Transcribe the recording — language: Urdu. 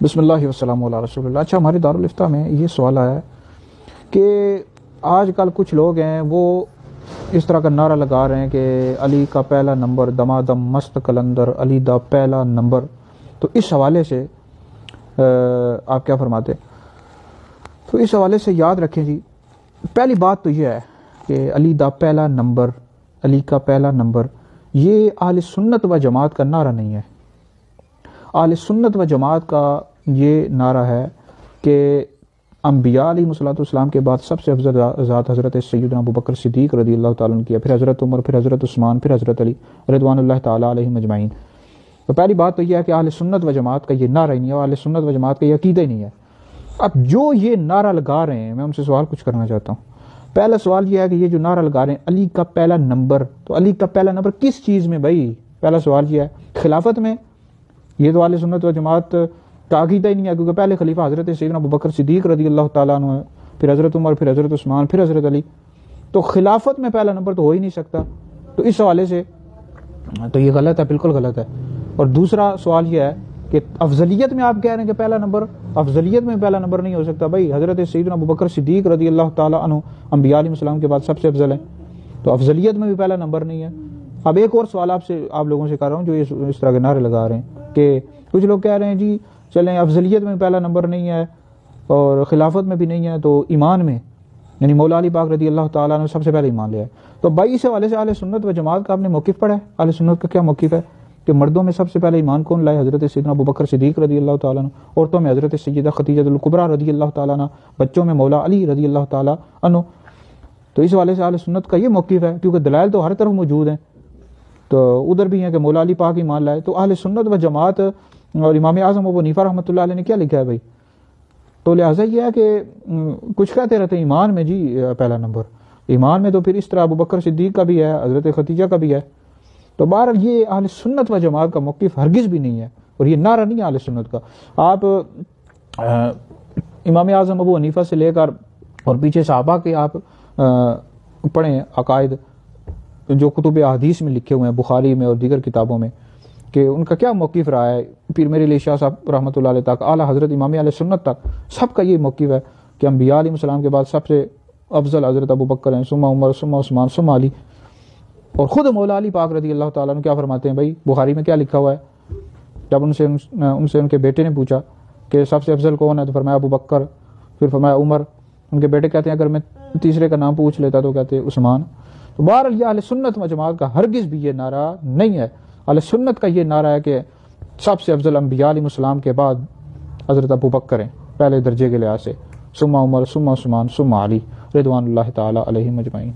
بسم اللہ والسلام علی رسول اللہ۔ اچھا، ہمارے دارالفتہ میں یہ سوال آیا ہے کہ آج کل کچھ لوگ ہیں وہ اس طرح کا نعرہ لگا رہے ہیں کہ علی کا پہلا نمبر دمادم مست قلندر، علی دا پہلا نمبر۔ تو اس حوالے سے آپ کیا فرماتے؟ تو اس حوالے سے یاد رکھیں جی، پہلی بات تو یہ ہے کہ علی دا پہلا نمبر، علی کا پہلا نمبر، یہ اہل سنت و جماعت کا نعرہ نہیں ہے۔ اہل سنت و جماعت کا یہ نعرہ ہے کہ انبیاء علیہ السلام کے بعد سب سے افضل ذات حضرت سیدنا ابوبکر صدیق رضی اللہ تعالیٰ عنہ کیا، پھر حضرت عمر، پھر حضرت عثمان، پھر حضرت علی رضوان اللہ تعالیٰ علیہم اجمعین۔ تو پہلی بات تو یہ ہے کہ اہل سنت و جماعت کا یہ نعرہ ہی نہیں ہے، اہل سنت و جماعت کا یہ عقیدہ ہی نہیں ہے۔ اب جو یہ نعرہ لگا رہے ہیں، میں ان سے سوال کچھ کرنا چاہتا ہوں۔ پہلا سوال یہ ہے کہ یہ جو نعرہ لگا رہے ہیں علی کا پہلا نمبر، تو علی کا پہلا نمبر کس چیز میں بھائی؟ پہلا سوال یہ ہے، خلافت میں؟ یہ تو اہل سنت و جماعت کا عقیدہ ہی نہیں ہے، کیونکہ پہلے خلیفہ حضرت سیدنا ابوبکر صدیق رضی اللہ تعالیٰ عنہ ہے، پھر حضرت عمر، پھر حضرت عثمان، پھر حضرت علی۔ تو خلافت میں پہلا نمبر تو ہو ہی نہیں سکتا۔ تو اس حوالے سے تو یہ غلط ہے، بالکل غلط ہے۔ اور دوسرا سوال یہ ہے کہ افضلیت میں آپ کہہ رہے ہیں کہ پہلا نمبر، افضلیت میں پہلا نمبر نہیں ہو سکتا بھائی۔ حضرت سیدنا ابوبکر صدیق رضی اللہ تعالیٰ عنہ انبیاء علیہ السلام کے بعد سب سے افضل ہیں، تو افضلیت میں بھی پہلا نمبر نہیں ہے۔ اب ایک اور سوال آپ لوگوں سے کر رہا ہوں جو اس طرح کے نعرے لگا رہے ہیں کہ کچھ لوگ کہہ رہے ہیں جی چلیں افضلیت میں پہلا نمبر نہیں ہے اور خلافت میں بھی نہیں ہے، تو ایمان میں یعنی مولا علی پاک رضی اللہ تعالیٰ نے سب سے پہلے ایمان لیا ہے۔ تو بھائی اس حوالے سے اہل سنت و جماعت کا آپ نے موقف پڑھا ہے؟ اہل سنت کا کیا موقف ہے کہ مردوں میں سب سے پہلے ایمان کون لائے؟ حضرت سیدنا ابوبکر صدیق رضی اللہ تعالیٰ عنہ، عورتوں میں حضرت سیدہ خدیجہ الکبریٰ رضی اللہ تعالیٰ عنہ، بچوں میں مولا علی رضی اللہ تعالیٰ عنہ۔ تو اس حوالے سے اہل سنت کا یہ موقف ہے، کیونکہ دلائل تو ہر طرف موجود ہیں، تو ادھر بھی ہیں کہ مولا علی پاک ایمان لائے۔ تو اہل سنت و جماعت اور امام اعظم ابو حنیفہ رحمۃ اللہ علیہ نے کیا لکھا ہے بھائی؟ تو لہٰذا یہ ہے کہ کچھ کہتے رہتے ہیں ایمان میں جی پہلا نمبر، ایمان میں تو پھر اس طرح ابوبکر صدیق کا بھی ہے، حضرت خدیجہ کا بھی ہے۔ تو بہرحال یہ اہل سنت و جماعت کا موقف ہرگز بھی نہیں ہے، اور یہ نعرہ نہیں ہے اہل سنت کا۔ آپ امام اعظم ابو حنیفہ سے لے کر اور پیچھے صحابہ کے آپ پڑھیں عقائد جو کتب احادیث میں لکھے ہوئے ہیں، بخاری میں اور دیگر کتابوں میں، کہ ان کا کیا موقف رہا ہے۔ پیر میرے علی شاہ صاحب رحمۃ اللہ علیہ تک، اعلیٰ حضرت امام علیہ سنت تک، سب کا یہ موقف ہے کہ انبیاء علیہ السلام کے بعد سب سے افضل حضرت ابوبکر ہیں، ثم عمر، ثم عثمان، ثم علی۔ اور خود مولا علی پاک رضی اللہ تعالیٰ عنہ کیا فرماتے ہیں بھائی؟ بخاری میں کیا لکھا ہوا ہے؟ جب ان سے ان کے بیٹے نے پوچھا کہ سب سے افضل کون ہے، تو فرمایا ابوبکر، پھر فرمایا عمر۔ ان کے بیٹے کہتے ہیں اگر میں تیسرے کا نام پوچھ لیتا تو کہتے عثمان۔ تو بہرحال یہ اہل سنت و جماعت کا ہرگز بھی یہ نعرہ نہیں ہے۔ اہل سنت کا یہ نعرہ ہے کہ سب سے افضل انبیاء علیہ السلام کے بعد حضرت ابوبکر ہیں پہلے درجے کے لحاظ سے، ثم عمر، ثم عثمان، ثم علی رضوان اللہ تعالیٰ علیہم اجمعین۔